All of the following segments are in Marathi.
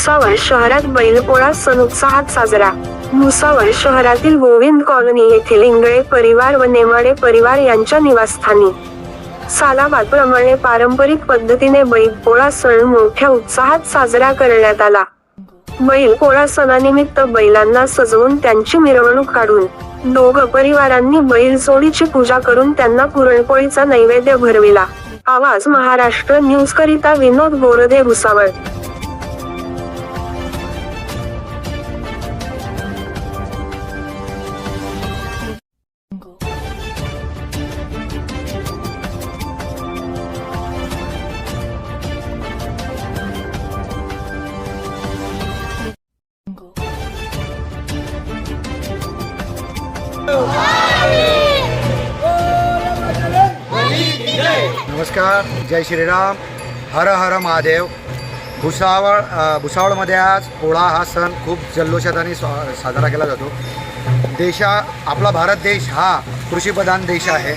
भुसावळ शहरात बैलपोळा सण उत्साहात साजरा। भुसावळ शहरातील गोविंद कॉलनी येथील इंगळे परिवार व नेमाडे परिवार यांच्या निवासस्थानी सालाबादप्रमाणे पारंपरिक पद्धतीने बैलपोळा सण मोठ्या उत्साहात साजरा करण्यात आला। बैलपोळा सणानिमित्त बैलांना सजवून त्यांची मिरवणूक काढून दोघं परिवारांनी बैलजोडीची पूजा करून त्यांना पुरणपोळीचा नैवेद्य भरविला। आवाज महाराष्ट्र न्यूज करिता विनोद बोरदे, भुसावळ। नमस्कार, जय श्रीराम, हर हर महादेव। भुसावळमध्ये आज पोळा हा सण खूप जल्लोषाने साजरा केला जातो। आपला भारत देश हा कृषीप्रधान देश आहे।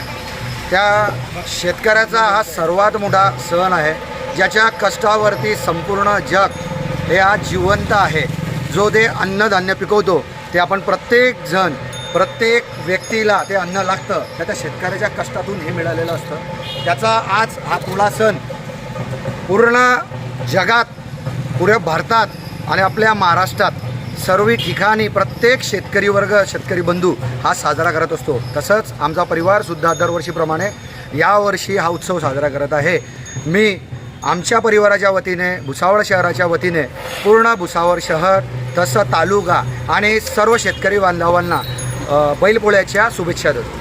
त्या शेतकऱ्याचा हा सर्वात मोठा सण आहे, ज्याच्या कष्टावरती संपूर्ण जग हे आज जिवंत आहे। जो ते अन्नधान्य पिकवतो ते आपण प्रत्येक व्यक्तीला ते अन्न लागतं, त्या शेतकऱ्याच्या कष्टातून हे मिळालेलं असतं। त्याचा आज हा पोळा सण पूर्ण जगात, पुऱ्या भारतात आणि आपल्या महाराष्ट्रात सर्व ठिकाणी प्रत्येक शेतकरी वर्ग, शेतकरी बंधू हा साजरा करत असतो। तसंच आमचा परिवारसुद्धा दरवर्षीप्रमाणे यावर्षी हा उत्सव साजरा करत आहे। मी आमच्या परिवाराच्या वतीने, भुसावळ शहराच्या वतीने पूर्ण भुसावळ शहर तसं तालुका आणि सर्व शेतकरी बांधवांना बैलपोळ्याच्या शुभेच्छा देतो।